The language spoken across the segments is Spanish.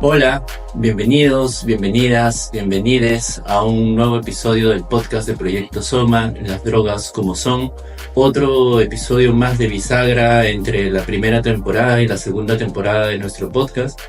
Hola, bienvenidos, bienvenidas, bienvenides a un nuevo episodio del podcast de Proyecto Soma, Las drogas como son. Otro episodio más de bisagra entre la primera temporada y la segunda temporada de nuestro podcast.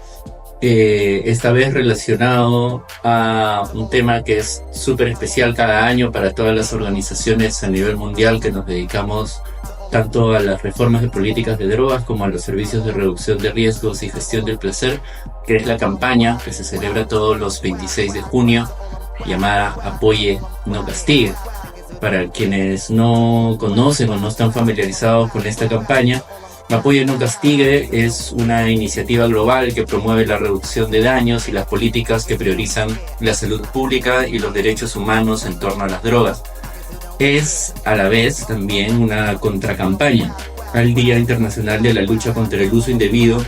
Esta vez relacionado a un tema que es súper especial cada año para todas las organizaciones a nivel mundial que nos dedicamos tanto a las reformas de políticas de drogas como a los servicios de reducción de riesgos y gestión del placer, que es la campaña que se celebra todos los 26 de junio, llamada Apoye, no castigue. Para quienes no conocen o no están familiarizados con esta campaña, Apoye no castigue es una iniciativa global que promueve la reducción de daños y las políticas que priorizan la salud pública y los derechos humanos en torno a las drogas. Es a la vez también una contracampaña al Día Internacional de la Lucha contra el Uso Indebido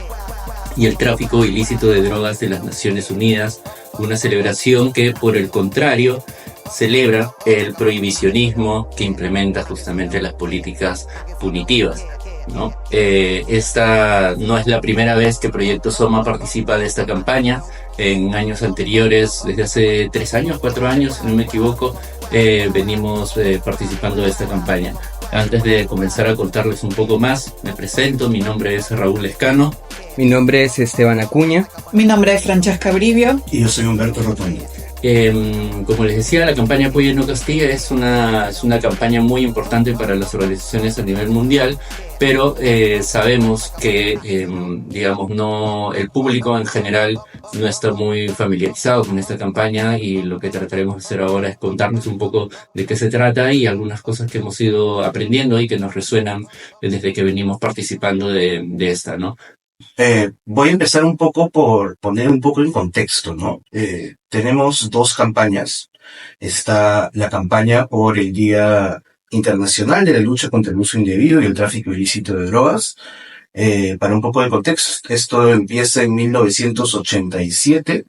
y el Tráfico Ilícito de Drogas de las Naciones Unidas, una celebración que, por el contrario, celebra el prohibicionismo que implementa justamente las políticas punitivas, ¿no? Esta no es la primera vez que Proyecto Soma participa de esta campaña. En años anteriores, desde hace 3 años, 4 años, si no me equivoco, venimos participando de esta campaña. Antes de comenzar a contarles un poco más, me presento, mi nombre es Raúl Lescano. Mi nombre es Esteban Acuña. Mi nombre es Francesca Brivio. Y yo soy Humberto Rotondi. Como les decía, la campaña Apoye no castigue es una campaña muy importante para las organizaciones a nivel mundial, pero sabemos que, el público en general no está muy familiarizado con esta campaña, y lo que trataremos de hacer ahora es contarnos un poco de qué se trata y algunas cosas que hemos ido aprendiendo y que nos resuenan desde que venimos participando de esta, ¿no? Voy a empezar un poco por poner un poco en contexto, ¿no? Tenemos 2 campañas. Está la campaña por el Día Internacional de la Lucha contra el Uso Indebido y el Tráfico Ilícito de Drogas. Para un poco de contexto, esto empieza en 1987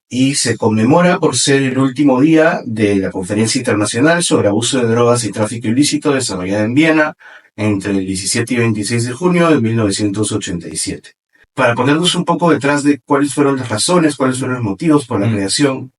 y se conmemora por ser el último día de la Conferencia Internacional sobre Abuso de Drogas y Tráfico Ilícito desarrollada en Viena entre el 17 y 26 de junio de 1987. Para ponernos un poco detrás de cuáles fueron las razones, cuáles fueron los motivos por la creación,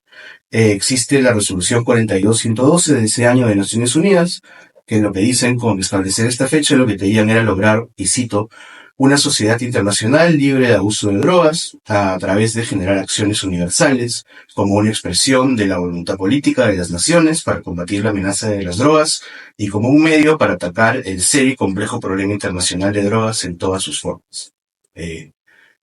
existe la resolución 42-112 de ese año de Naciones Unidas, que lo que dicen con establecer esta fecha lo que querían era lograr, y cito, una sociedad internacional libre de abuso de drogas a través de generar acciones universales como una expresión de la voluntad política de las naciones para combatir la amenaza de las drogas y como un medio para atacar el serio y complejo problema internacional de drogas en todas sus formas.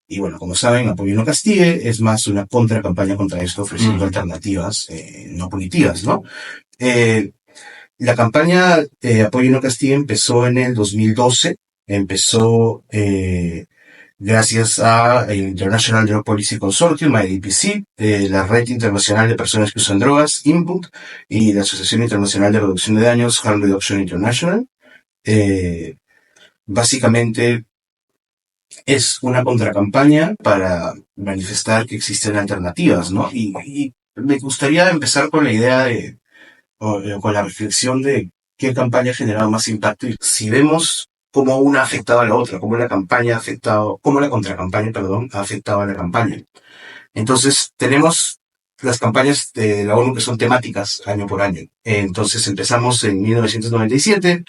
Y bueno, como saben, Apoye no castigue es más una contracampaña contra esto, ofreciendo alternativas no punitivas, ¿no? La campaña Apoye no castigue empezó en el 2012. Empezó gracias a el International Drug Policy Consortium, IDPC, la Red Internacional de Personas que Usan Drogas, INPUT, y la Asociación Internacional de Reducción de Daños, Harm Reduction International. Básicamente es una contracampaña para manifestar que existen alternativas, ¿no? Y me gustaría empezar con la idea con la reflexión de qué campaña ha generado más impacto, y si vemos cómo una ha afectado a la otra, cómo la contracampaña ha afectado a la campaña. Entonces, tenemos las campañas de la ONU que son temáticas año por año. Entonces, empezamos en 1997,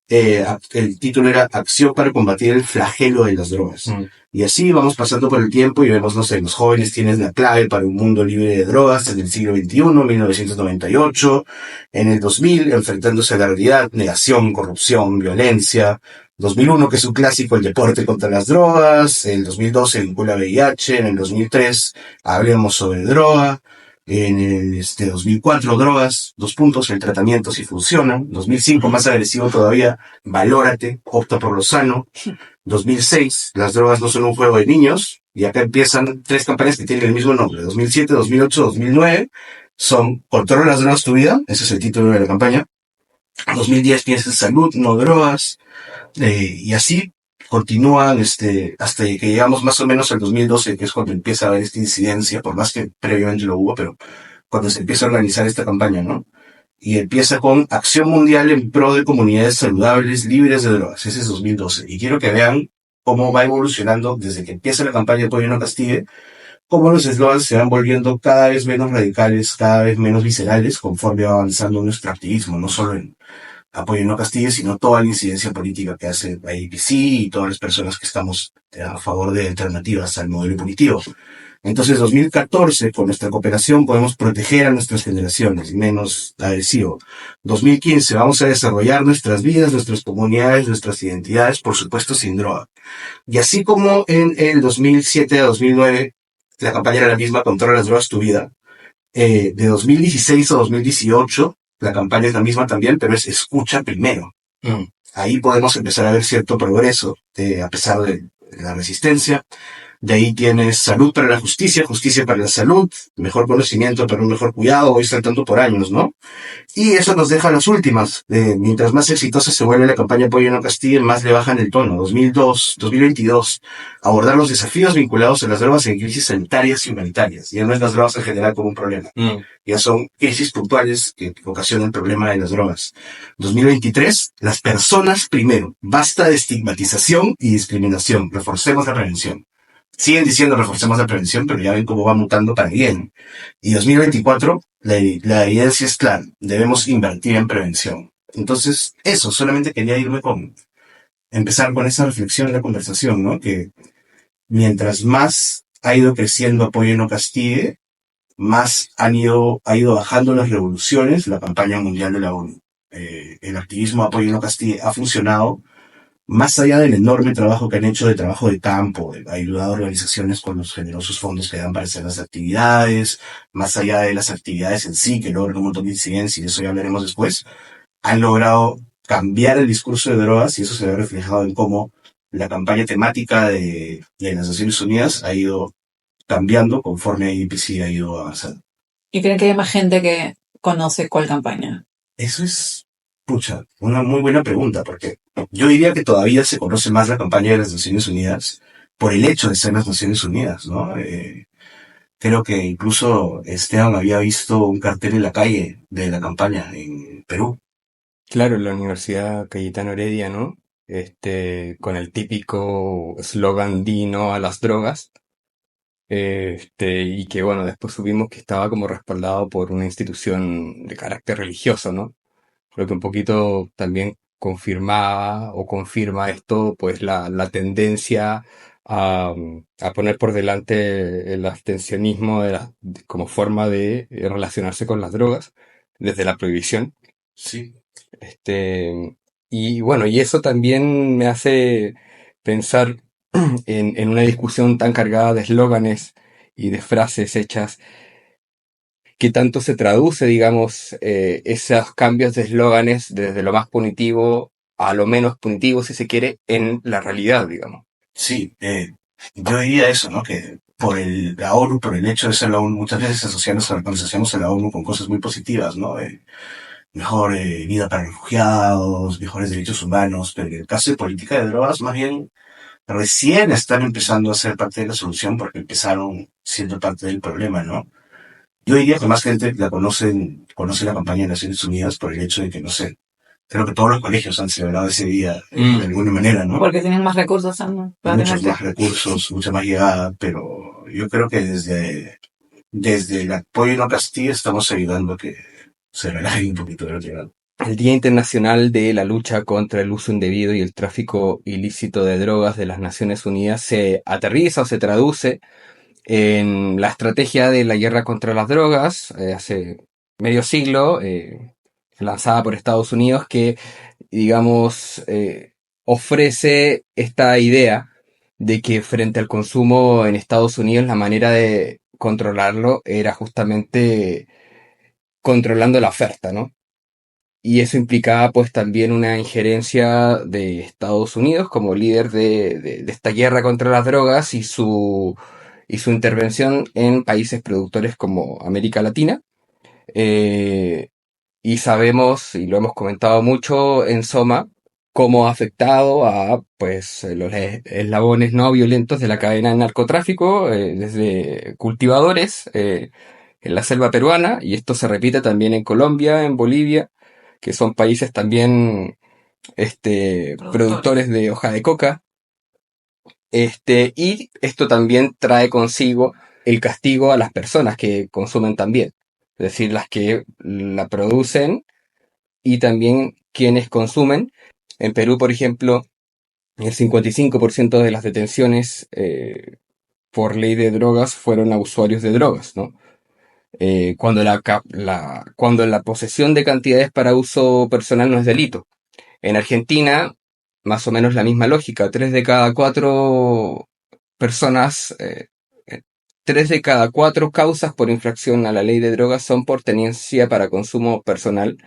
el título era Acción para combatir el flagelo de las drogas. Y así vamos pasando por el tiempo y vemos, no sé, los jóvenes tienen la clave para un mundo libre de drogas en el siglo XXI, 1998, en el 2000, enfrentándose a la realidad, negación, corrupción, violencia, 2001, que es un clásico, el deporte contra las drogas, el 2012, el cura VIH, en el 2003, hablemos sobre droga, en el 2004, drogas, el tratamiento si funciona, 2005, más agresivo todavía, valórate, opta por lo sano, 2006, las drogas no son un juego de niños, y acá empiezan 3 campañas que tienen el mismo nombre, 2007, 2008, 2009, son Controla las drogas tu vida, ese es el título de la campaña, 2010, piensa en salud, no drogas, y así continúan hasta que llegamos más o menos al 2012, que es cuando empieza a haber esta incidencia, por más que previamente lo hubo, pero cuando se empieza a organizar esta campaña, ¿no? Y empieza con Acción Mundial en pro de comunidades saludables libres de drogas. Ese es 2012. Y quiero que vean cómo va evolucionando desde que empieza la campaña Apoye no castigue, cómo los eslogans se van volviendo cada vez menos radicales, cada vez menos viscerales, conforme va avanzando nuestro activismo, no solo en Apoyo No Castigue, sino toda la incidencia política que hace IPC y todas las personas que estamos a favor de alternativas al modelo punitivo. Entonces, 2014, con nuestra cooperación, podemos proteger a nuestras generaciones, menos agresivo. 2015, vamos a desarrollar nuestras vidas, nuestras comunidades, nuestras identidades, por supuesto, sin droga. Y así como en el 2007 a 2009, la campaña era la misma, controla las drogas tu vida. De 2016 a 2018, la campaña es la misma también, pero es escucha primero. Ahí podemos empezar a ver cierto progreso, a pesar de la resistencia. De ahí tienes salud para la justicia, justicia para la salud, mejor conocimiento para un mejor cuidado, voy saltando por años, ¿no? Y eso nos deja las últimas. Mientras más exitosa se vuelve la campaña Apoyo No Castigue, más le bajan el tono. 2022, abordar los desafíos vinculados a las drogas en crisis sanitarias y humanitarias. Ya no es las drogas en general como un problema. Ya son crisis puntuales que ocasionan el problema de las drogas. 2023, las personas primero. Basta de estigmatización y discriminación. Reforcemos la prevención. Siguen diciendo reforcemos la prevención, pero ya ven cómo va mutando para bien. Y 2024, la evidencia es clara. Debemos invertir en prevención. Entonces, eso, solamente quería empezar con esa reflexión en la conversación, ¿no? Que mientras más ha ido creciendo Apoyo No Castigue, más ha ido bajando las revoluciones, la campaña mundial de la ONU. El activismo Apoyo No Castigue ha funcionado más allá del enorme trabajo que han hecho de trabajo de campo, de ayudar a organizaciones con los generosos fondos que dan para hacer las actividades, más allá de las actividades en sí, que logran un montón de incidencia, y de eso ya hablaremos después, han logrado cambiar el discurso de drogas, y eso se ve reflejado en cómo la campaña temática de las Naciones Unidas ha ido cambiando conforme IPC ha ido avanzando. ¿Y creen que hay más gente que conoce cuál campaña? Eso es, una muy buena pregunta, porque yo diría que todavía se conoce más la campaña de las Naciones Unidas por el hecho de ser las Naciones Unidas, ¿no? Creo que incluso Esteban había visto un cartel en la calle de la campaña en Perú. Claro, en la Universidad Cayetano Heredia, ¿no? Con el típico eslogan "Di no a las drogas". Y que bueno, después supimos que estaba como respaldado por una institución de carácter religioso, ¿no? Creo que un poquito también confirmaba o confirma esto, pues la tendencia a poner por delante el abstencionismo como forma de relacionarse con las drogas desde la prohibición. Sí. Y bueno, y eso también me hace pensar en una discusión tan cargada de eslóganes y de frases hechas, que tanto se traduce, digamos, esos cambios de eslóganes desde lo más punitivo a lo menos punitivo, si se quiere, en la realidad, digamos. Sí, yo diría eso, ¿no? Que la ONU, por el hecho de ser la ONU, muchas veces asociamos a la ONU con cosas muy positivas, ¿no? Mejor vida para refugiados, mejores derechos humanos, pero en el caso de política de drogas, más bien, recién están empezando a ser parte de la solución porque empezaron siendo parte del problema, ¿no? Yo diría que más gente conoce la campaña de Naciones Unidas por el hecho de que, no sé, creo que todos los colegios han celebrado ese día de alguna manera, ¿no? Porque tienen más recursos, ¿no? Muchos más recursos, mucha más llegada, pero yo creo que desde el Apoyo No Castigue estamos ayudando a que se relaje un poquito de la llegada. El Día Internacional de la Lucha contra el Uso Indebido y el Tráfico Ilícito de Drogas de las Naciones Unidas se aterriza o se traduce en la estrategia de la guerra contra las drogas, hace medio siglo, lanzada por Estados Unidos, que, digamos, ofrece esta idea de que frente al consumo en Estados Unidos la manera de controlarlo era justamente controlando la oferta, ¿no? Y eso implicaba pues también una injerencia de Estados Unidos como líder de esta guerra contra las drogas y su intervención en países productores como América Latina. Y sabemos, y lo hemos comentado mucho en Soma, cómo ha afectado a pues los eslabones no violentos de la cadena de narcotráfico, desde cultivadores en la selva peruana, y esto se repite también en Colombia, en Bolivia, que son países también productores de hoja de coca. Y esto también trae consigo el castigo a las personas que consumen también. Es decir, las que la producen y también quienes consumen. En Perú, por ejemplo, el 55% de las detenciones por ley de drogas fueron a usuarios de drogas, ¿no? Cuando la posesión de cantidades para uso personal no es delito. En Argentina, más o menos la misma lógica. 3 de cada 4 causas por infracción a la ley de drogas son por tenencia para consumo personal.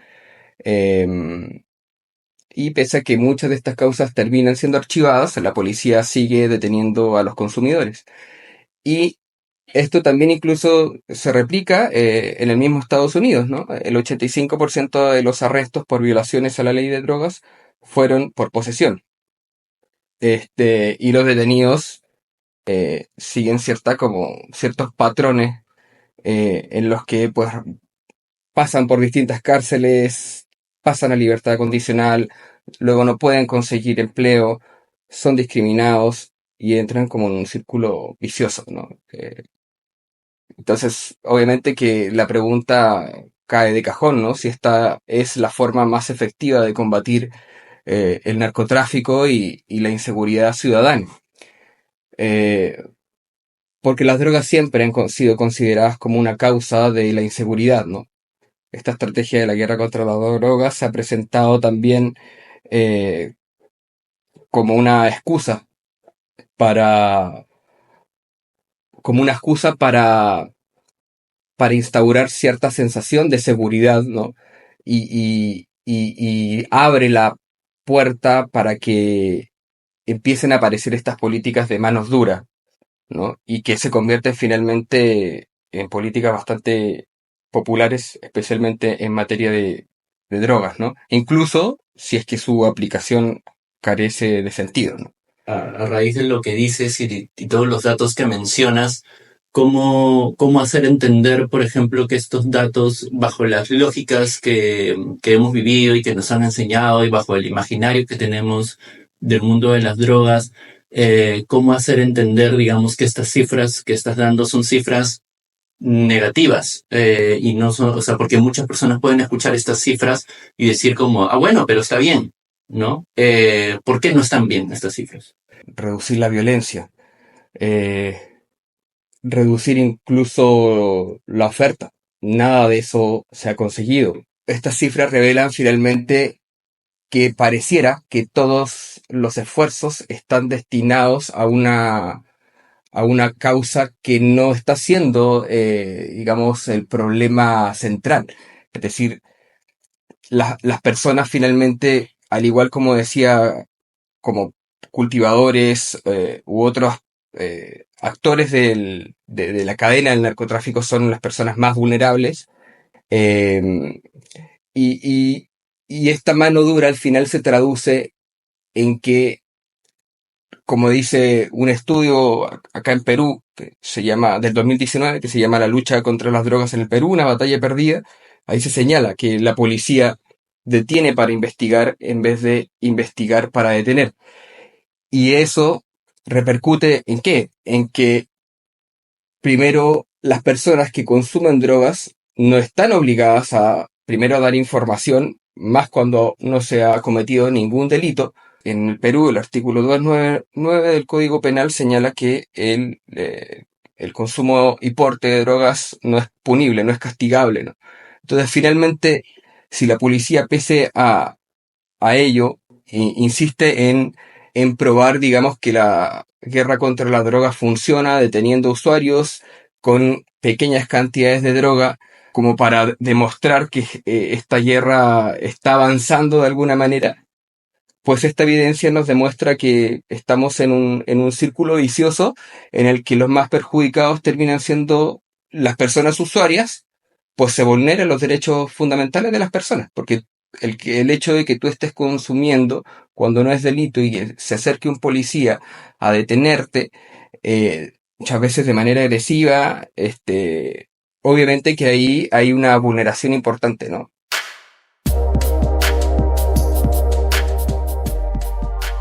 Y pese a que muchas de estas causas terminan siendo archivadas, la policía sigue deteniendo a los consumidores. Y esto también incluso se replica en el mismo Estados Unidos, ¿no? El 85% de los arrestos por violaciones a la ley de drogas fueron por posesión. Y los detenidos siguen ciertos patrones en los que pues pasan por distintas cárceles, pasan a libertad condicional, luego no pueden conseguir empleo, son discriminados y entran como en un círculo vicioso, ¿no? Entonces, obviamente que la pregunta cae de cajón, ¿no? Si esta es la forma más efectiva de combatir el narcotráfico y la inseguridad ciudadana. Porque las drogas siempre han sido consideradas como una causa de la inseguridad, ¿no? Esta estrategia de la guerra contra las drogas se ha presentado también como una excusa para instaurar cierta sensación de seguridad, ¿no? Y abre la puerta para que empiecen a aparecer estas políticas de manos duras, ¿no? Y que se convierten finalmente en políticas bastante populares, especialmente en materia de drogas, ¿no? Incluso si es que su aplicación carece de sentido, ¿no? A raíz de lo que dices y todos los datos que mencionas, ¿cómo hacer entender, por ejemplo, que estos datos, bajo las lógicas que hemos vivido y que nos han enseñado y bajo el imaginario que tenemos del mundo de las drogas, cómo hacer entender, digamos, que estas cifras que estás dando son cifras negativas y no son, o sea, porque muchas personas pueden escuchar estas cifras y decir como, bueno, pero está bien, ¿no? ¿Por qué no están bien estas cifras? Reducir la violencia, reducir incluso la oferta. Nada de eso se ha conseguido. Estas cifras revelan finalmente que pareciera que todos los esfuerzos están destinados a una causa que no está siendo, digamos, el problema central. Es decir, las personas finalmente, al igual como decía, como cultivadores u otros actores de la cadena del narcotráfico son las personas más vulnerables. Y esta mano dura al final se traduce en que, como dice un estudio acá en Perú, del 2019, que se llama La lucha contra las drogas en el Perú, una batalla perdida, ahí se señala que la policía detiene para investigar en vez de investigar para detener. Y eso repercute ¿en qué? En que, primero, las personas que consumen drogas no están obligadas a, primero, a dar información, más cuando no se ha cometido ningún delito. En el Perú, el artículo 299 del Código Penal señala que el consumo y porte de drogas no es punible, no es castigable, ¿no? Entonces, finalmente, si la policía, pese a ello, insiste en probar, digamos, que la guerra contra la droga funciona deteniendo usuarios con pequeñas cantidades de droga, como para demostrar que esta guerra está avanzando de alguna manera, pues esta evidencia nos demuestra que estamos en un círculo vicioso en el que los más perjudicados terminan siendo las personas usuarias, pues se vulneran los derechos fundamentales de las personas, porque el hecho de que tú estés consumiendo cuando no es delito y que se acerque un policía a detenerte, muchas veces de manera agresiva, obviamente que ahí hay una vulneración importante, ¿no?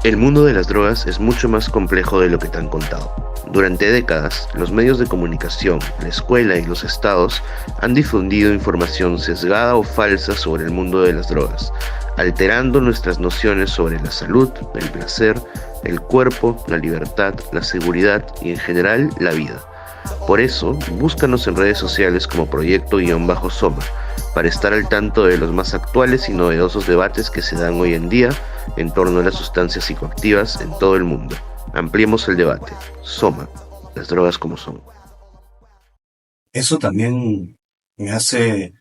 El mundo de las drogas es mucho más complejo de lo que te han contado. Durante décadas, los medios de comunicación, la escuela y los estados han difundido información sesgada o falsa sobre el mundo de las drogas, alterando nuestras nociones sobre la salud, el placer, el cuerpo, la libertad, la seguridad y en general la vida. Por eso, búscanos en redes sociales como Proyecto-Soma para estar al tanto de los más actuales y novedosos debates que se dan hoy en día en torno a las sustancias psicoactivas en todo el mundo. Ampliemos el debate. Soma, las drogas como son. Eso también me hace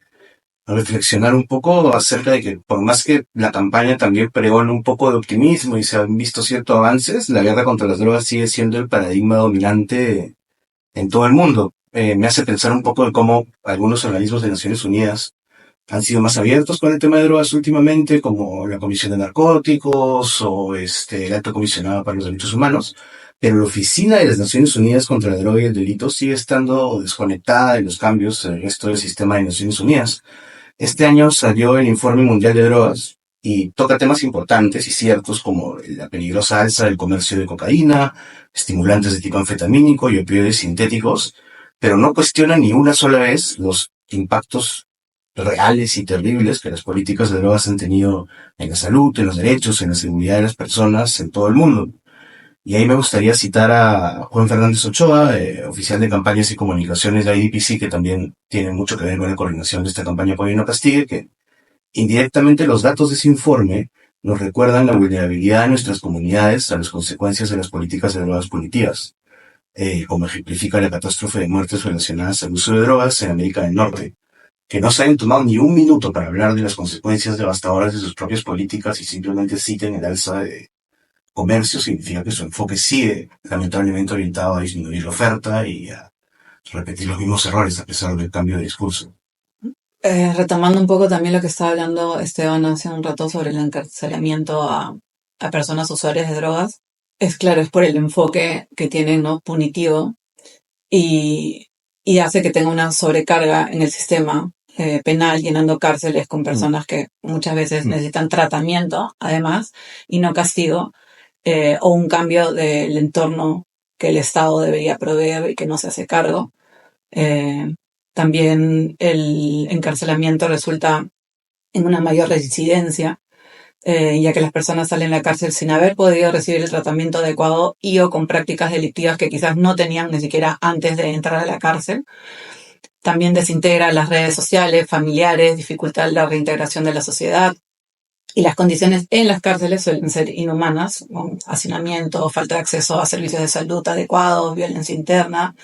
reflexionar un poco acerca de que por más que la campaña también pregona un poco de optimismo y se han visto ciertos avances, la guerra contra las drogas sigue siendo el paradigma dominante en todo el mundo. Me hace pensar un poco de cómo algunos organismos de Naciones Unidas han sido más abiertos con el tema de drogas últimamente, como la Comisión de Narcóticos o el Alto Comisionado para los Derechos Humanos, pero la Oficina de las Naciones Unidas contra la Droga y el Delito sigue estando desconectada de los cambios en el resto del sistema de Naciones Unidas. Este año salió el Informe Mundial de Drogas y toca temas importantes y ciertos como la peligrosa alza del comercio de cocaína, estimulantes de tipo anfetamínico y opioides sintéticos, pero no cuestiona ni una sola vez los impactos reales y terribles que las políticas de drogas han tenido en la salud, en los derechos, en la seguridad de las personas en todo el mundo. Y ahí me gustaría citar a Juan Fernández Ochoa, oficial de campañas y comunicaciones de IDPC, que también tiene mucho que ver con la coordinación de esta campaña Apoyo No Castigue, que indirectamente los datos de ese informe nos recuerdan la vulnerabilidad de nuestras comunidades a las consecuencias de las políticas de drogas punitivas, como ejemplifica la catástrofe de muertes relacionadas al uso de drogas en América del Norte, que no se hayan tomado ni un minuto para hablar de las consecuencias devastadoras de sus propias políticas y simplemente citen el alza de comercio, significa que su enfoque sigue lamentablemente orientado a disminuir la oferta y a repetir los mismos errores a pesar del cambio de discurso. Retomando un poco también lo que estaba hablando Esteban hace un rato sobre el encarcelamiento a personas usuarias de drogas, es claro, es por el enfoque que tienen, ¿no? Punitivo y hace que tenga una sobrecarga en el sistema penal, llenando cárceles con personas que muchas veces necesitan tratamiento, además, y no castigo, o un cambio del entorno que el Estado debería proveer y que no se hace cargo. También el encarcelamiento resulta en una mayor reincidencia, ya que las personas salen de la cárcel sin haber podido recibir el tratamiento adecuado y o con prácticas delictivas que quizás no tenían ni siquiera antes de entrar a la cárcel. También desintegra las redes sociales, familiares, dificulta la reintegración de la sociedad. Y las condiciones en las cárceles suelen ser inhumanas, con hacinamiento, falta de acceso a servicios de salud adecuados, violencia interna.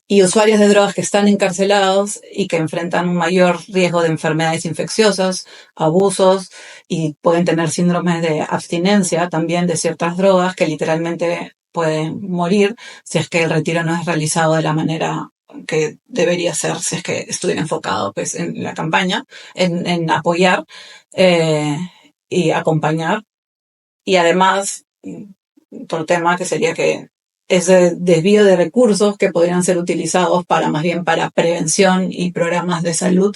Y usuarios de drogas que están encarcelados y que enfrentan un mayor riesgo de enfermedades infecciosas, abusos y pueden tener síndromes de abstinencia también de ciertas drogas que literalmente pueden morir si es que el retiro no es realizado de la manera que debería ser, si es que estuviera enfocado pues en la campaña, en apoyar y acompañar. Y además, otro tema que sería que ese desvío de recursos que podrían ser utilizados para más bien para prevención y programas de salud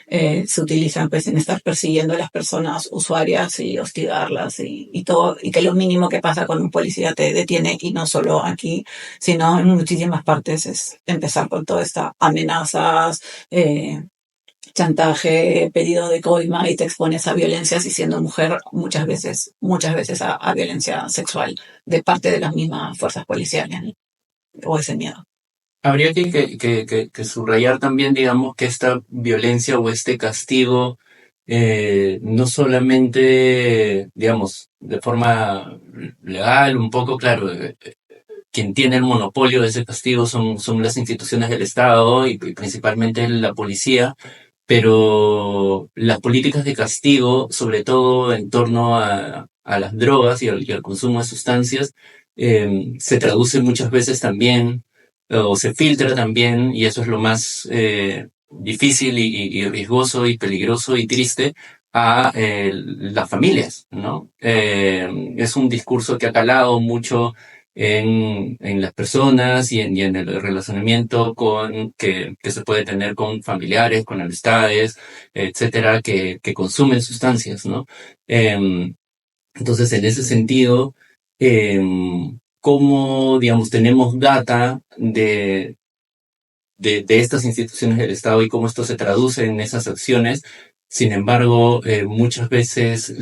se utilizan pues en estar persiguiendo a las personas usuarias y hostigarlas y todo, y que lo mínimo que pasa con un policía te detiene, y no solo aquí sino en muchísimas partes, es empezar con toda esta amenazas, chantaje, pedido de coima, y te expones a violencias, y siendo mujer muchas veces a violencia sexual de parte de las mismas fuerzas policiales, ¿no? O ese miedo. Habría que subrayar también, digamos, que esta violencia o este castigo no solamente, digamos, de forma legal, un poco, claro, quien tiene el monopolio de ese castigo son las instituciones del Estado y principalmente la policía, pero las políticas de castigo, sobre todo en torno a las drogas y al consumo de sustancias, se traduce muchas veces también, o se filtra también, y eso es lo más difícil y riesgoso y peligroso y triste, a las familias, ¿no? Es un discurso que ha calado mucho en las personas y en el relacionamiento que se puede tener con familiares, con amistades, etcétera, que consumen sustancias, ¿no? Entonces, en ese sentido, cómo, digamos, tenemos data de estas instituciones del Estado y cómo esto se traduce en esas acciones. Sin embargo, muchas veces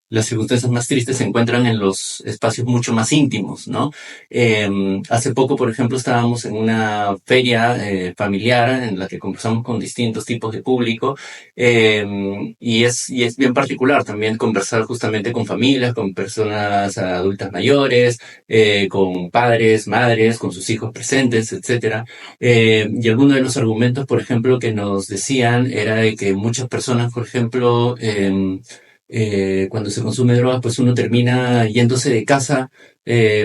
las circunstancias más tristes se encuentran en los espacios mucho más íntimos, ¿no? Hace poco, por ejemplo, estábamos en una feria familiar en la que conversamos con distintos tipos de público, y es bien particular también conversar justamente con familias, con personas adultas mayores, con padres, madres, con sus hijos presentes, etcétera. Y alguno de los argumentos, por ejemplo, que nos decían era de que muchas personas, por ejemplo, cuando se consume drogas, pues uno termina yéndose de casa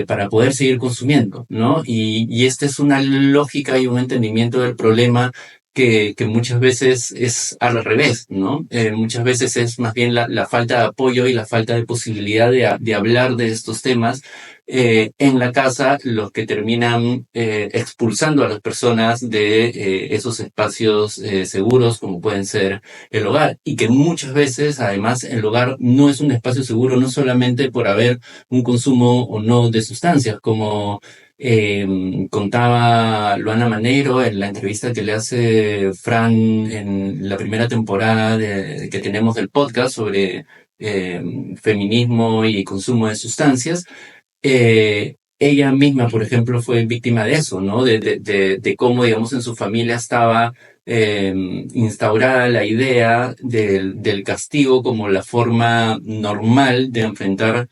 para poder seguir consumiendo, ¿no? Y esta es una lógica y un entendimiento del problema que muchas veces es al revés, ¿no? Muchas veces es más bien la falta de apoyo y la falta de posibilidad de hablar de estos temas en la casa los que terminan expulsando a las personas de esos espacios seguros como pueden ser el hogar, y que muchas veces además el hogar no es un espacio seguro no solamente por haber un consumo o no de sustancias, como contaba Luana Manero en la entrevista que le hace Fran en la primera temporada que tenemos del podcast sobre feminismo y consumo de sustancias. Ella misma, por ejemplo, fue víctima de eso, ¿no? De cómo, digamos, en su familia estaba instaurada la idea del castigo como la forma normal de enfrentar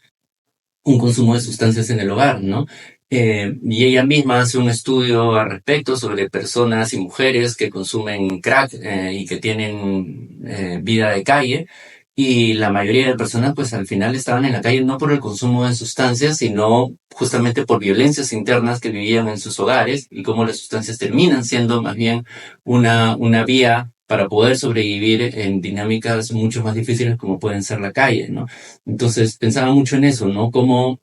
un consumo de sustancias en el hogar, ¿no? Y ella misma hace un estudio al respecto sobre personas y mujeres que consumen crack y que tienen vida de calle. Y la mayoría de personas, pues al final estaban en la calle no por el consumo de sustancias, sino justamente por violencias internas que vivían en sus hogares, y cómo las sustancias terminan siendo más bien una vía para poder sobrevivir en dinámicas mucho más difíciles como pueden ser la calle, ¿no? Entonces pensaba mucho en eso, ¿no? Cómo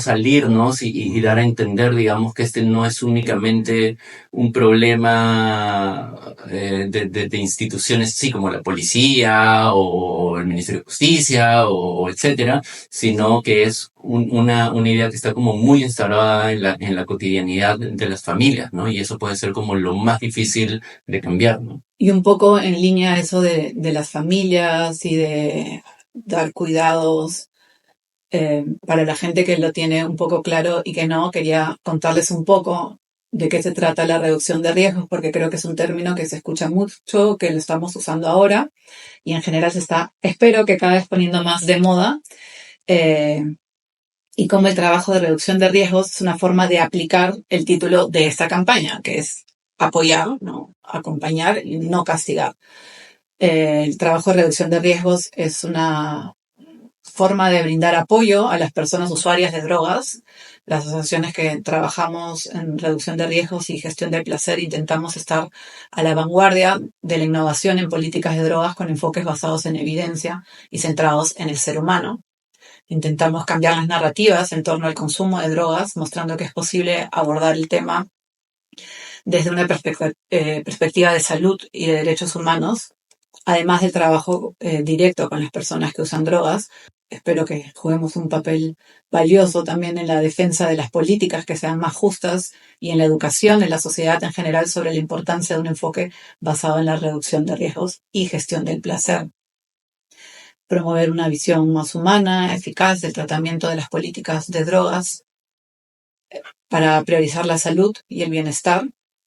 salirnos y dar a entender, digamos, que este no es únicamente un problema de instituciones así como la policía o el Ministerio de Justicia o etcétera, sino que es una idea que está como muy instaurada en la cotidianidad de las familias, ¿no? Y eso puede ser como lo más difícil de cambiar, ¿no? Y un poco en línea eso de las familias y de dar cuidados para la gente que lo tiene un poco claro y que no, quería contarles un poco de qué se trata la reducción de riesgos, porque creo que es un término que se escucha mucho, que lo estamos usando ahora y en general se está, espero que cada vez poniendo más de moda, y cómo el trabajo de reducción de riesgos es una forma de aplicar el título de esta campaña, que es apoyar, ¿no? Acompañar y no castigar. El trabajo de reducción de riesgos es una forma de brindar apoyo a las personas usuarias de drogas. Las asociaciones que trabajamos en reducción de riesgos y gestión del placer intentamos estar a la vanguardia de la innovación en políticas de drogas con enfoques basados en evidencia y centrados en el ser humano. Intentamos cambiar las narrativas en torno al consumo de drogas, mostrando que es posible abordar el tema desde una perspectiva de salud y de derechos humanos, además del trabajo directo con las personas que usan drogas. Espero que juguemos un papel valioso también en la defensa de las políticas que sean más justas y en la educación en la sociedad en general sobre la importancia de un enfoque basado en la reducción de riesgos y gestión del placer. Promover una visión más humana, eficaz del tratamiento de las políticas de drogas para priorizar la salud y el bienestar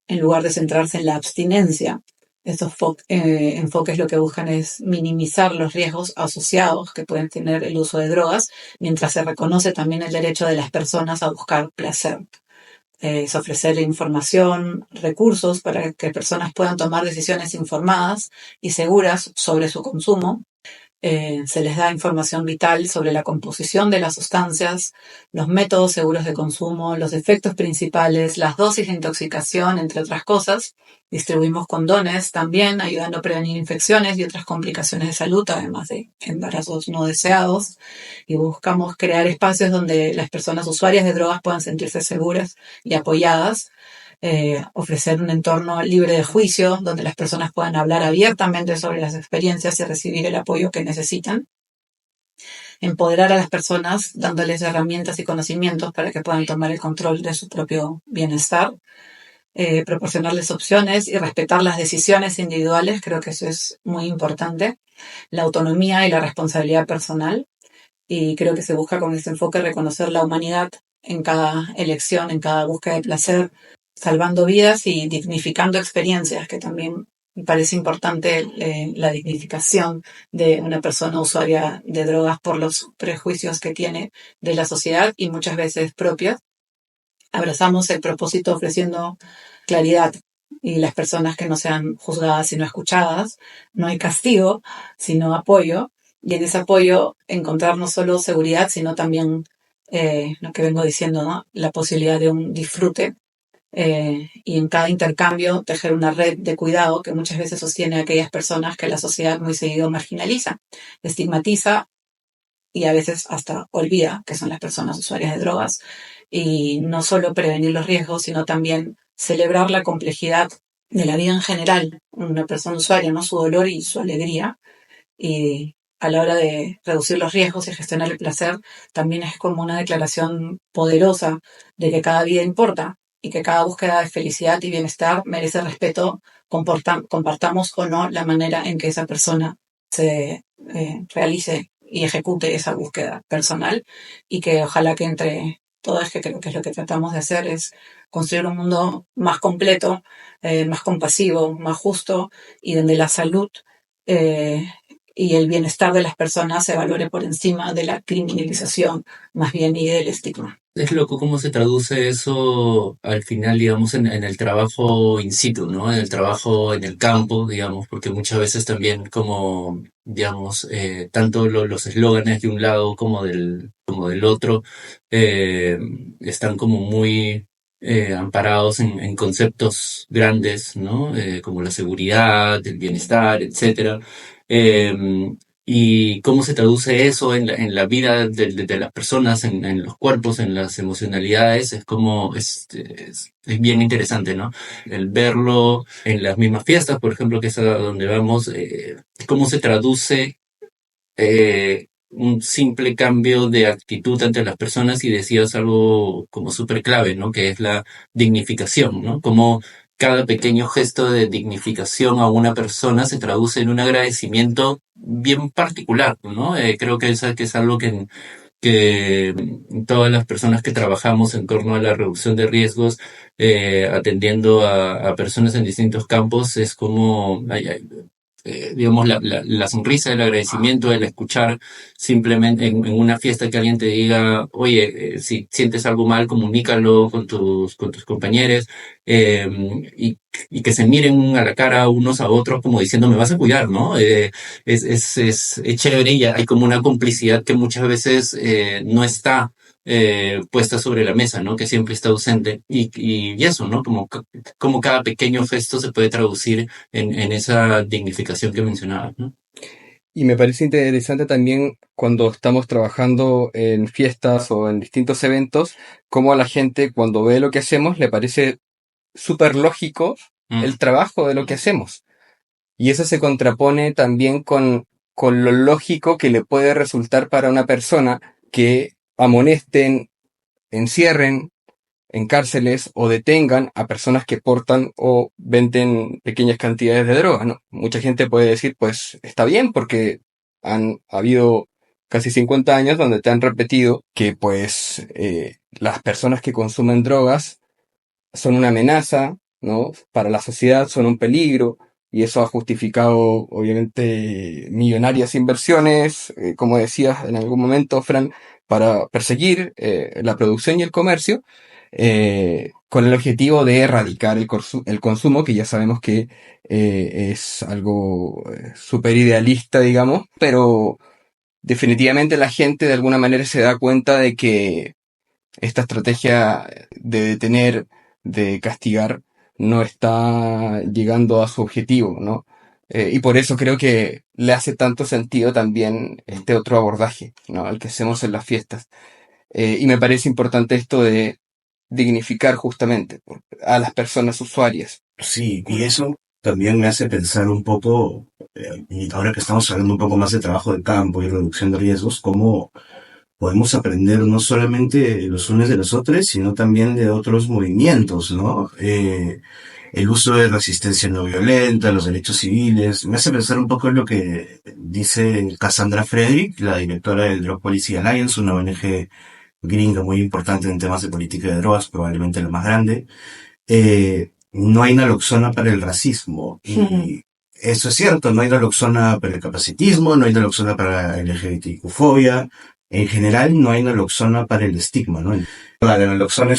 en lugar de centrarse en la abstinencia. Estos enfoques lo que buscan es minimizar los riesgos asociados que pueden tener el uso de drogas, mientras se reconoce también el derecho de las personas a buscar placer. Es ofrecer información, recursos para que personas puedan tomar decisiones informadas y seguras sobre su consumo. Se les da información vital sobre la composición de las sustancias, los métodos seguros de consumo, los efectos principales, las dosis de intoxicación, entre otras cosas. Distribuimos condones también, ayudando a prevenir infecciones y otras complicaciones de salud, además de embarazos no deseados. Y buscamos crear espacios donde las personas usuarias de drogas puedan sentirse seguras y apoyadas. Ofrecer un entorno libre de juicio, donde las personas puedan hablar abiertamente sobre las experiencias y recibir el apoyo que necesitan. empoderar a las personas dándoles herramientas y conocimientos para que puedan tomar el control de su propio bienestar, proporcionarles opciones y respetar las decisiones individuales. Creo que eso es muy importante. La autonomía y la responsabilidad personal. Y creo que se busca con ese enfoque reconocer la humanidad en cada elección, en cada búsqueda de placer, salvando vidas y dignificando experiencias, que también me parece importante la dignificación de una persona usuaria de drogas por los prejuicios que tiene de la sociedad y muchas veces propios. Abrazamos el propósito ofreciendo claridad y las personas que no sean juzgadas sino escuchadas. No hay castigo, sino apoyo. Y en ese apoyo encontrar no solo seguridad, sino también lo que vengo diciendo, ¿no? La posibilidad de un disfrute y en cada intercambio tejer una red de cuidado que muchas veces sostiene a aquellas personas que la sociedad muy seguido marginaliza, estigmatiza y a veces hasta olvida que son las personas usuarias de drogas. Y no solo prevenir los riesgos, sino también celebrar la complejidad de la vida en general, una persona usuaria, ¿no? Su dolor y su alegría. Y a la hora de reducir los riesgos y gestionar el placer, también es como una declaración poderosa de que cada vida importa y que cada búsqueda de felicidad y bienestar merece respeto, compartamos o no la manera en que esa persona se realice y ejecute esa búsqueda personal, y que ojalá que entre todas, que creo que es lo que tratamos de hacer, es construir un mundo más completo, más compasivo, más justo, y donde la salud y el bienestar de las personas se valore por encima de la criminalización, más bien, y del estigma. Es loco cómo se traduce eso al final, digamos, en el trabajo in situ, ¿no? En el trabajo en el campo, digamos, porque muchas veces también como, digamos, tanto los eslóganes de un lado como del otro están como muy amparados en conceptos grandes, ¿no? Como la seguridad, el bienestar, etcétera. Eh, y cómo se traduce eso en la vida de las personas, en los cuerpos, en las emocionalidades, es como, es bien interesante, ¿no? El verlo en las mismas fiestas, por ejemplo, que es a donde vamos, cómo se traduce un simple cambio de actitud ante las personas, y decías algo como súper clave, ¿no? Que es la dignificación, ¿no? Como cada pequeño gesto de dignificación a una persona se traduce en un agradecimiento bien particular, ¿no? Creo que es algo que todas las personas que trabajamos en torno a la reducción de riesgos, atendiendo a personas en distintos campos, es como, digamos, la sonrisa, el agradecimiento, el escuchar simplemente en una fiesta que alguien te diga, oye, si sientes algo mal, comunícalo con tus compañeros, eh, y, y que se miren a la cara unos a otros como diciendo, me vas a cuidar, ¿no? Es chévere, y hay como una complicidad que muchas veces no está puesta sobre la mesa, ¿no? Que siempre está ausente, y eso, ¿no? Como cada pequeño gesto se puede traducir en esa dignificación que mencionabas, ¿no? Y me parece interesante también cuando estamos trabajando en fiestas o en distintos eventos, cómo a la gente cuando ve lo que hacemos le parece súper lógico el trabajo de lo que hacemos. Y eso se contrapone también con lo lógico que le puede resultar para una persona que amonesten, encierren en cárceles o detengan a personas que portan o venden pequeñas cantidades de droga, ¿no? Mucha gente puede decir, pues está bien, porque han habido casi 50 años donde te han repetido que pues las personas que consumen drogas son una amenaza, ¿no? Para la sociedad, son un peligro, y eso ha justificado obviamente millonarias inversiones, como decías en algún momento, Fran, para perseguir la producción y el comercio, con el objetivo de erradicar el consumo, que ya sabemos que es algo súper idealista, digamos, pero definitivamente la gente de alguna manera se da cuenta de que esta estrategia de detener, de castigar, no está llegando a su objetivo, ¿no? Y por eso creo que le hace tanto sentido también este otro abordaje, ¿no? El que hacemos en las fiestas. Y me parece importante esto de dignificar justamente a las personas usuarias. Sí, y eso también me hace pensar un poco y ahora que estamos hablando un poco más de trabajo de campo y reducción de riesgos, cómo podemos aprender no solamente los unos de los otros, sino también de otros movimientos, ¿no? El uso de resistencia no violenta, los derechos civiles. Me hace pensar un poco en lo que dice Cassandra Frederick, la directora del Drug Policy Alliance, una ONG gringa muy importante en temas de política de drogas, probablemente la más grande. No hay naloxona para el racismo. Y eso es cierto, no hay naloxona para el capacitismo, no hay naloxona para la LGBTQ-fobia. En general, no hay naloxona para el estigma, ¿no? La naloxona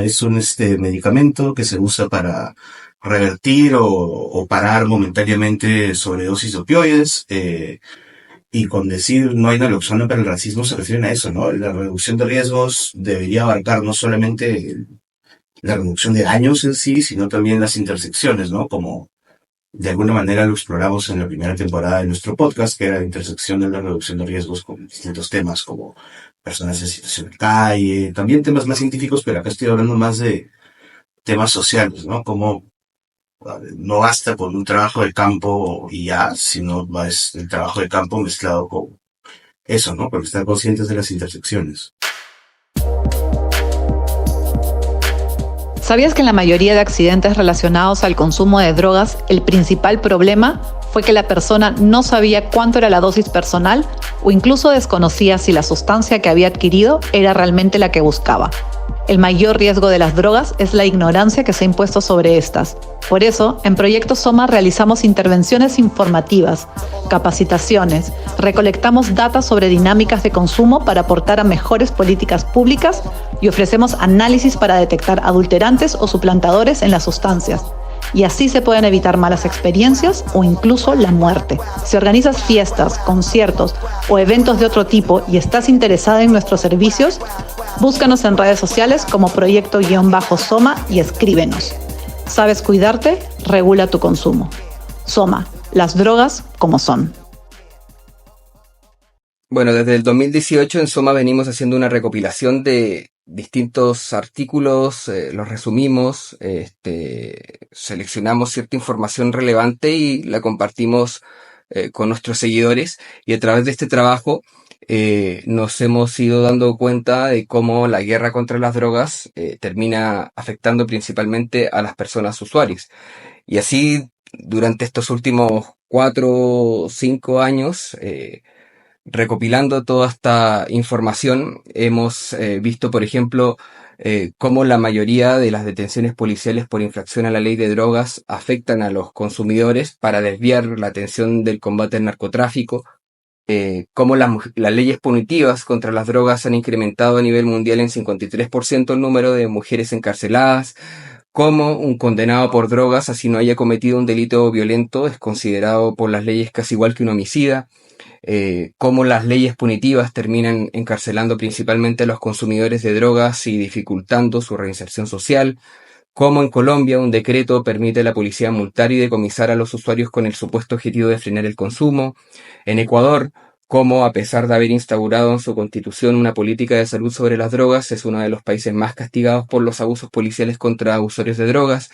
es un medicamento que se usa para revertir o parar momentáneamente sobredosis de opioides. Y con decir no hay naloxona para el racismo se refieren a eso, ¿no? La reducción de riesgos debería abarcar no solamente la reducción de daños en sí, sino también las intersecciones, ¿no? Como de alguna manera lo exploramos en la primera temporada de nuestro podcast, que era la intersección de la reducción de riesgos con distintos temas como personas en situación de calle, también temas más científicos, pero acá estoy hablando más de temas sociales, ¿no? Como no basta con un trabajo de campo y ya, sino es el trabajo de campo mezclado con eso, ¿no? Porque estar conscientes de las intersecciones. ¿Sabías que en la mayoría de accidentes relacionados al consumo de drogas, el principal problema fue que la persona no sabía cuánto era la dosis personal o incluso desconocía si la sustancia que había adquirido era realmente la que buscaba? El mayor riesgo de las drogas es la ignorancia que se ha impuesto sobre estas. Por eso, en Proyecto Soma realizamos intervenciones informativas, capacitaciones, recolectamos datos sobre dinámicas de consumo para aportar a mejores políticas públicas y ofrecemos análisis para detectar adulterantes o suplantadores en las sustancias. Y así se pueden evitar malas experiencias o incluso la muerte. Si organizas fiestas, conciertos o eventos de otro tipo y estás interesada en nuestros servicios, búscanos en redes sociales como Proyecto-Soma y escríbenos. ¿Sabes cuidarte? Regula tu consumo. Soma, las drogas como son. Bueno, desde el 2018 en Soma venimos haciendo una recopilación de distintos artículos, los resumimos, seleccionamos cierta información relevante y la compartimos con nuestros seguidores, y a través de este trabajo nos hemos ido dando cuenta de cómo la guerra contra las drogas termina afectando principalmente a las personas usuarias. Y así, durante estos últimos 4 o 5 años, recopilando toda esta información, hemos visto, por ejemplo, cómo la mayoría de las detenciones policiales por infracción a la ley de drogas afectan a los consumidores para desviar la atención del combate al narcotráfico, cómo las leyes punitivas contra las drogas han incrementado a nivel mundial en 53% el número de mujeres encarceladas, cómo un condenado por drogas, así no haya cometido un delito violento, es considerado por las leyes casi igual que un homicida, cómo las leyes punitivas terminan encarcelando principalmente a los consumidores de drogas y dificultando su reinserción social, cómo en Colombia un decreto permite a la policía multar y decomisar a los usuarios con el supuesto objetivo de frenar el consumo, en Ecuador, cómo a pesar de haber instaurado en su constitución una política de salud sobre las drogas, es uno de los países más castigados por los abusos policiales contra usuarios de drogas,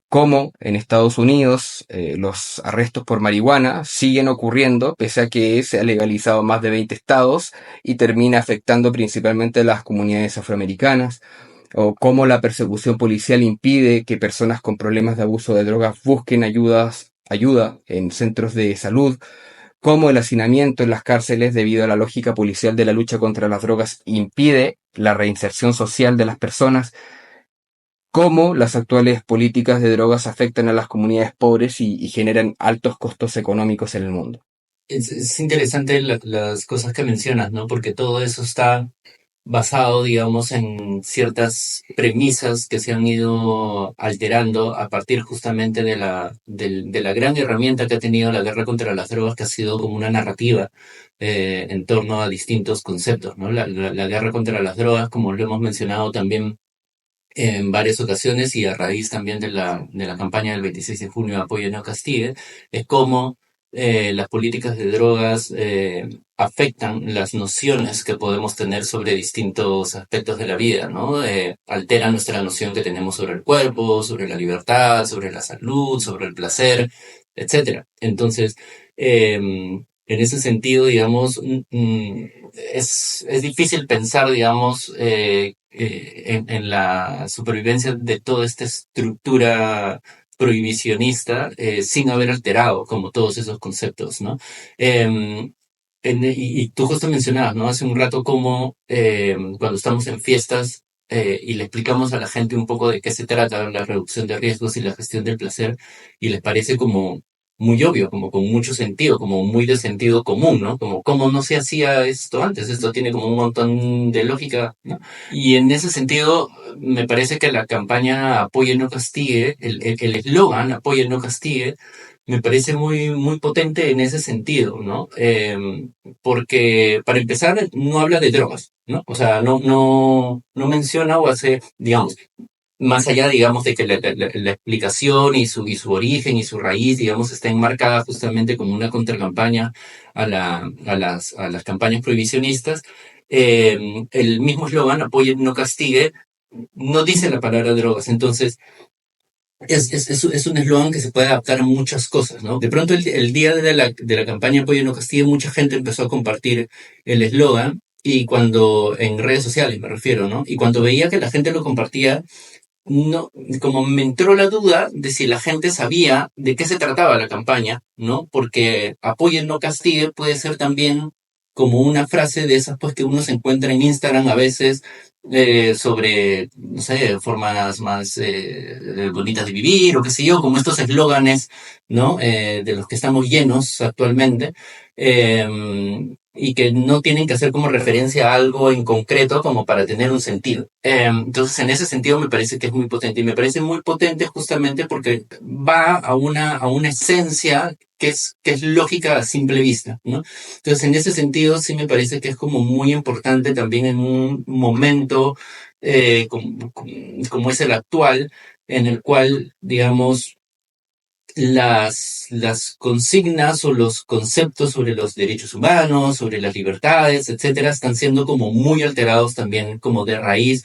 cómo en Estados Unidos los arrestos por marihuana siguen ocurriendo pese a que se ha legalizado en más de 20 estados y termina afectando principalmente a las comunidades afroamericanas, o cómo la persecución policial impide que personas con problemas de abuso de drogas busquen ayuda en centros de salud, cómo el hacinamiento en las cárceles debido a la lógica policial de la lucha contra las drogas impide la reinserción social de las personas, cómo las actuales políticas de drogas afectan a las comunidades pobres y generan altos costos económicos en el mundo. Es interesante las cosas que mencionas, ¿no? Porque todo eso está basado, digamos, en ciertas premisas que se han ido alterando a partir justamente de la gran herramienta que ha tenido la guerra contra las drogas, que ha sido como una narrativa en torno a distintos conceptos, ¿no? La guerra contra las drogas, como lo hemos mencionado también en varias ocasiones y a raíz también de la campaña del 26 de junio de apoyo a No Castigue, es cómo las políticas de drogas afectan las nociones que podemos tener sobre distintos aspectos de la vida, ¿no? Alteran nuestra noción que tenemos sobre el cuerpo, sobre la libertad, sobre la salud, sobre el placer, etcétera. Entonces, en ese sentido, digamos, es difícil pensar, digamos, en la supervivencia de toda esta estructura prohibicionista sin haber alterado como todos esos conceptos, ¿no? Em, y tú justo mencionabas, ¿no? Hace un rato como cuando estamos en fiestas y le explicamos a la gente un poco de qué se trata la reducción de riesgos y la gestión del placer, y les parece como muy obvio, como con mucho sentido, como muy de sentido común, ¿no? Como cómo no se hacía esto antes, esto tiene como un montón de lógica, ¿no? Y en ese sentido, me parece que la campaña Apoye no castigue, el eslogan Apoye no castigue, me parece muy, muy potente en ese sentido, ¿no? Porque para empezar, no habla de drogas, ¿no? O sea, no menciona o hace, digamos, más allá, digamos, de que la explicación y su origen y su raíz, digamos, está enmarcada justamente como una contracampaña a las campañas prohibicionistas, el mismo eslogan, Apoye, no castigue, no dice la palabra drogas. Entonces, es un eslogan que se puede adaptar a muchas cosas, ¿no? De pronto, el día de la campaña Apoye, no castigue, mucha gente empezó a compartir el eslogan, y cuando, en redes sociales me refiero, ¿no? Y cuando veía que la gente lo compartía, no, como me entró la duda de si la gente sabía de qué se trataba la campaña, ¿no? Porque Apoyen no castigue puede ser también como una frase de esas pues que uno se encuentra en Instagram a veces sobre, no sé, formas más bonitas de vivir o qué sé yo, como estos eslóganes, ¿no? De los que estamos llenos actualmente. Y que no tienen que hacer como referencia a algo en concreto como para tener un sentido. Entonces, en ese sentido me parece que es muy potente, y me parece muy potente justamente porque va a una esencia que es lógica a simple vista, ¿no? Entonces, en ese sentido sí me parece que es como muy importante también en un momento como es el actual, en el cual, digamos, las consignas o los conceptos sobre los derechos humanos, sobre las libertades, etcétera, están siendo como muy alterados también como de raíz,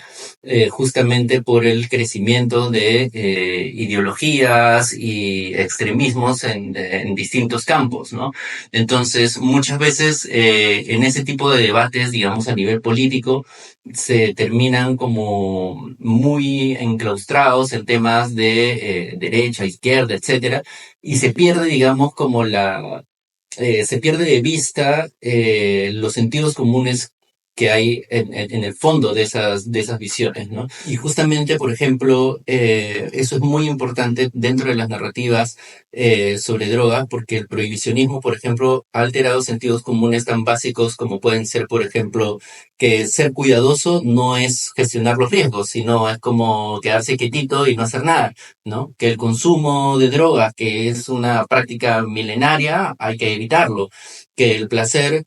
justamente por el crecimiento de ideologías y extremismos en distintos campos, ¿no? Entonces, muchas veces en ese tipo de debates, digamos, a nivel político, se terminan como muy enclaustrados en temas de derecha, izquierda, etcétera, y se pierde, digamos, como se pierde de vista los sentidos comunes que hay en el fondo de esas visiones, ¿no? Y justamente, por ejemplo, eso es muy importante dentro de las narrativas sobre drogas, porque el prohibicionismo, por ejemplo, ha alterado sentidos comunes tan básicos como pueden ser, por ejemplo, que ser cuidadoso no es gestionar los riesgos, sino es como quedarse quietito y no hacer nada, ¿no? Que el consumo de drogas, que es una práctica milenaria, hay que evitarlo. Que el placer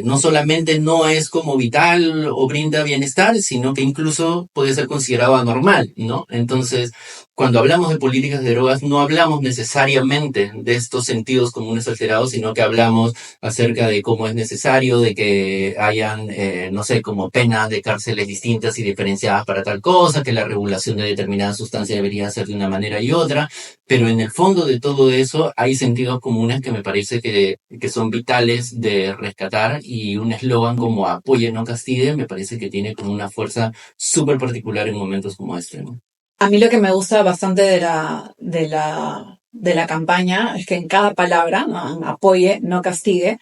no solamente no es como vital o brinda bienestar, sino que incluso puede ser considerado anormal, ¿no? Entonces, cuando hablamos de políticas de drogas, no hablamos necesariamente de estos sentidos comunes alterados, sino que hablamos acerca de cómo es necesario, de que hayan, no sé, como penas de cárceles distintas y diferenciadas para tal cosa, que la regulación de determinada sustancia debería ser de una manera y otra, pero en el fondo de todo eso hay sentidos comunes que me parece que son vitales de rescatar, y un eslogan como Apoye, no castigue, me parece que tiene como una fuerza súper particular en momentos como este, ¿no? A mí lo que me gusta bastante de la campaña es que en cada palabra, ¿no? Apoye, no castigue,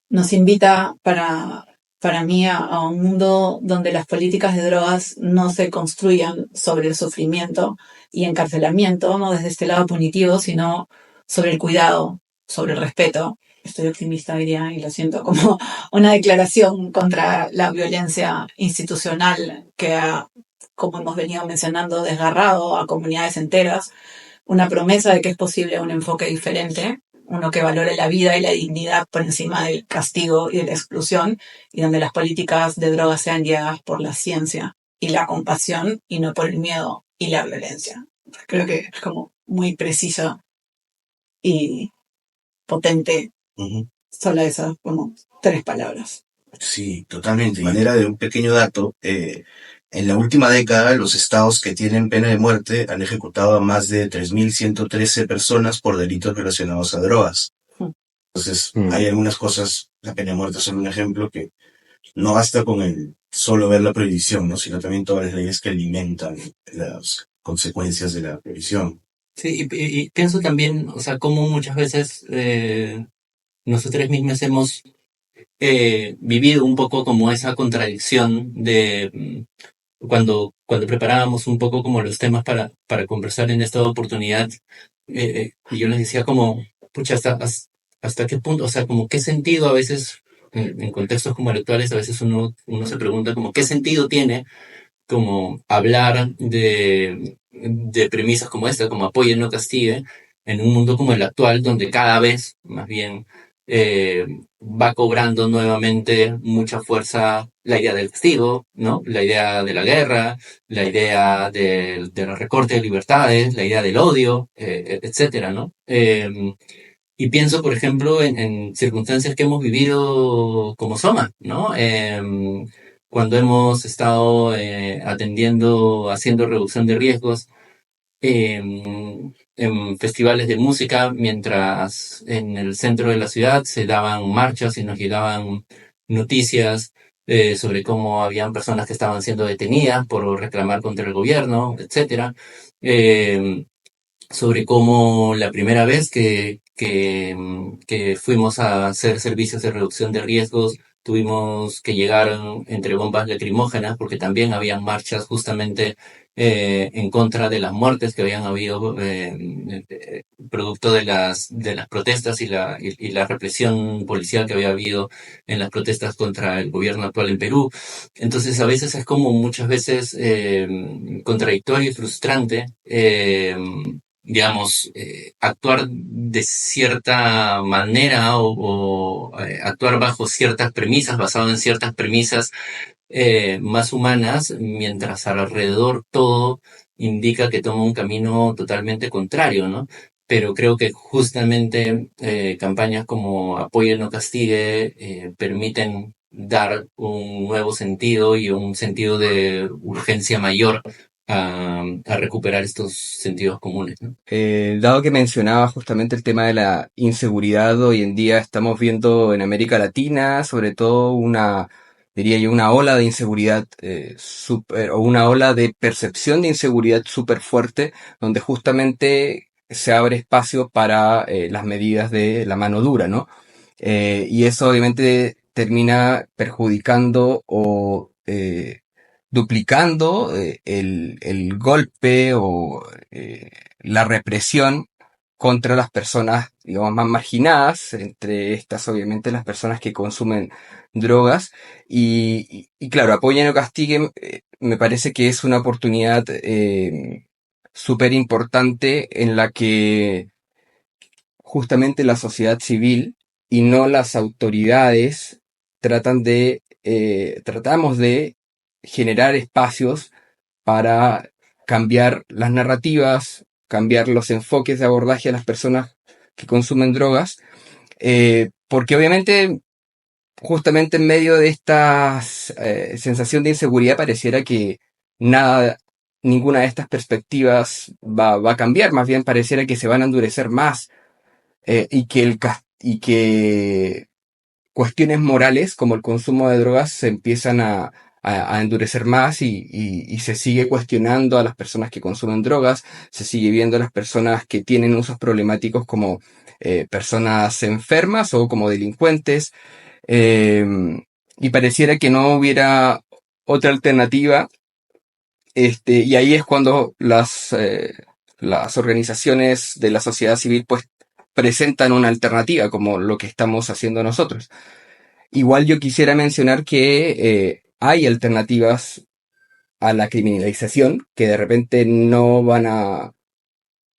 nos invita para mí a un mundo donde las políticas de drogas no se construyan sobre el sufrimiento y encarcelamiento, no desde este lado punitivo, sino sobre el cuidado, sobre el respeto. Estoy optimista hoy día y lo siento como una declaración contra la violencia institucional que ha, como hemos venido mencionando, desgarrado a comunidades enteras, una promesa de que es posible un enfoque diferente, uno que valore la vida y la dignidad por encima del castigo y de la exclusión, y donde las políticas de drogas sean guiadas por la ciencia y la compasión y no por el miedo y la violencia. Creo que es como muy preciso y potente solo esas como 3 palabras. Sí, totalmente. De manera de un pequeño dato, En la última década, los estados que tienen pena de muerte han ejecutado a más de 3.113 personas por delitos relacionados a drogas. Entonces, hay algunas cosas, la pena de muerte es un ejemplo que no basta con el solo ver la prohibición, ¿no? Sino también todas las leyes que alimentan las consecuencias de la prohibición. Sí, y pienso también, o sea, cómo muchas veces nosotros mismos hemos vivido un poco como esa contradicción de cuando preparábamos un poco como los temas para conversar en esta oportunidad, y yo les decía como, pucha, hasta qué punto, o sea, como qué sentido a veces, en contextos como el actuales, a veces uno se pregunta como qué sentido tiene como hablar de premisas como esta, como apoye no castigue, en un mundo como el actual, donde cada vez más bien va cobrando nuevamente mucha fuerza la idea del castigo, ¿no? La idea de la guerra, la idea del recorte de libertades, la idea del odio, etcétera, ¿no? Y pienso, por ejemplo, en circunstancias que hemos vivido como Soma, ¿no? Cuando hemos estado atendiendo, haciendo reducción de riesgos en festivales de música, mientras en el centro de la ciudad se daban marchas y nos llegaban noticias sobre cómo habían personas que estaban siendo detenidas por reclamar contra el gobierno, etcétera. Sobre cómo la primera vez que fuimos a hacer servicios de reducción de riesgos tuvimos que llegar entre bombas lacrimógenas porque también habían marchas justamente en contra de las muertes que habían habido producto de las protestas y la represión policial que había habido en las protestas contra el gobierno actual en Perú. Entonces a veces es como muchas veces contradictorio y frustrante digamos, actuar de cierta manera o actuar bajo ciertas premisas, basado en ciertas premisas más humanas, mientras alrededor todo indica que toma un camino totalmente contrario, ¿no? Pero creo que justamente campañas como Apoye no castigue permiten dar un nuevo sentido y un sentido de urgencia mayor a recuperar estos sentidos comunes, ¿no? Dado que mencionaba justamente el tema de la inseguridad, hoy en día estamos viendo en América Latina, sobre todo diría yo, una ola de inseguridad o una ola de percepción de inseguridad súper fuerte, donde justamente se abre espacio para las medidas de la mano dura, ¿no? Y eso obviamente termina perjudicando o duplicando el golpe o la represión contra las personas, digamos, más marginadas, entre estas obviamente las personas que consumen drogas. Y claro, Apoya no castigue, me parece que es una oportunidad súper importante en la que justamente la sociedad civil y no las autoridades tratamos de generar espacios para cambiar las narrativas, cambiar los enfoques de abordaje a las personas que consumen drogas, porque obviamente justamente en medio de esta sensación de inseguridad pareciera que ninguna de estas perspectivas va a cambiar, más bien pareciera que se van a endurecer más y que cuestiones morales como el consumo de drogas se empiezan a endurecer más y se sigue cuestionando a las personas que consumen drogas, se sigue viendo a las personas que tienen usos problemáticos como personas enfermas o como delincuentes, y pareciera que no hubiera otra alternativa, y ahí es cuando las organizaciones de la sociedad civil pues presentan una alternativa como lo que estamos haciendo nosotros. Igual yo quisiera mencionar que hay alternativas a la criminalización que de repente no van a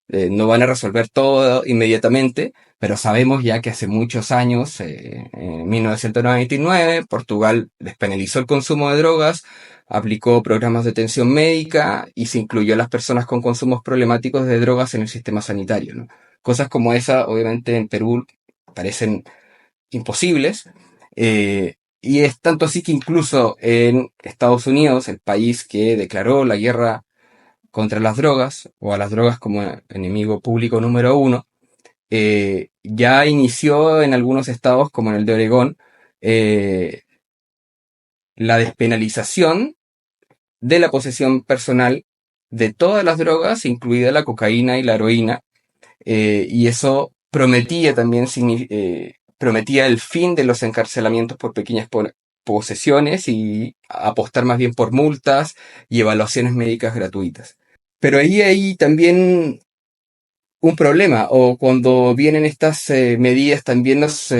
resolver todo inmediatamente, pero sabemos ya que hace muchos años, en 1999, Portugal despenalizó el consumo de drogas, aplicó programas de atención médica y se incluyó a las personas con consumos problemáticos de drogas en el sistema sanitario, ¿no? Cosas como esa, obviamente, en Perú parecen imposibles, Y es tanto así que incluso en Estados Unidos, el país que declaró la guerra contra las drogas, o a las drogas como enemigo público número 1, ya inició en algunos estados, como en el de Oregón, la despenalización de la posesión personal de todas las drogas, incluida la cocaína y la heroína, y eso prometía también prometía el fin de los encarcelamientos por pequeñas posesiones y apostar más bien por multas y evaluaciones médicas gratuitas. Pero ahí hay también un problema, o cuando vienen estas medidas también nos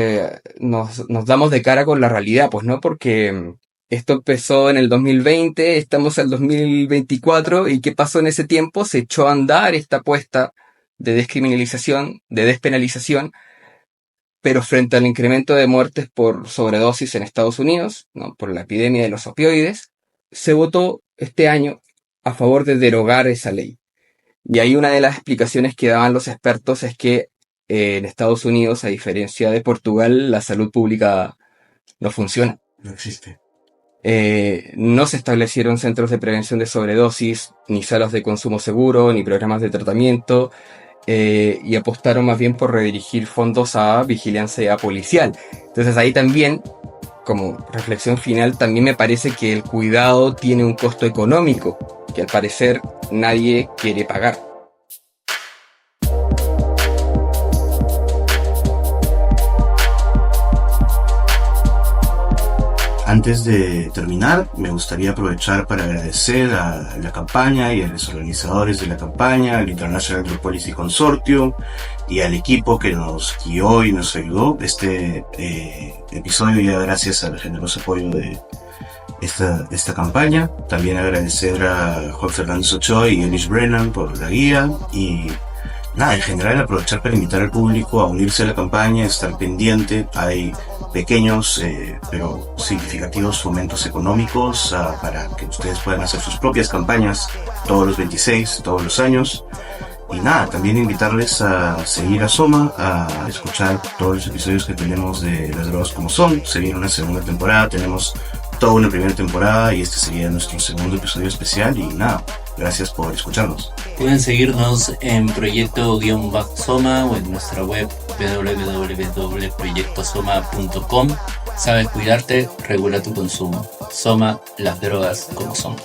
damos de cara con la realidad, pues no, porque esto empezó en el 2020, estamos en el 2024, ¿y qué pasó en ese tiempo? Se echó a andar esta apuesta de despenalización, pero frente al incremento de muertes por sobredosis en Estados Unidos, ¿no?, por la epidemia de los opioides, se votó este año a favor de derogar esa ley. Y ahí una de las explicaciones que daban los expertos es que en Estados Unidos, a diferencia de Portugal, la salud pública no funciona. No existe. No se establecieron centros de prevención de sobredosis, ni salas de consumo seguro, ni programas de tratamiento, y apostaron más bien por redirigir fondos a vigilancia policial. Entonces ahí también, como reflexión final, también me parece que el cuidado tiene un costo económico, que al parecer nadie quiere pagar. Antes de terminar, me gustaría aprovechar para agradecer a la campaña y a los organizadores de la campaña, al International Drug Policy Consortium y al equipo que nos guió y nos ayudó. Este episodio ya gracias al generoso apoyo de esta campaña. También agradecer a Juan Fernández Ochoa y Elish Brennan por la guía y en general aprovechar para invitar al público a unirse a la campaña, estar pendiente. Hay pequeños pero significativos fomentos económicos para que ustedes puedan hacer sus propias campañas todos los 26, todos los años. Y también invitarles a seguir a Soma, a escuchar todos los episodios que tenemos de Las Drogas Como Son. Se viene una segunda temporada, tenemos toda una primera temporada y este sería nuestro segundo episodio especial. Y gracias por escucharnos. Pueden seguirnos en Proyecto-Soma o en nuestra web www.proyectosoma.com. Sabes cuidarte, regula tu consumo. Soma, las drogas como son.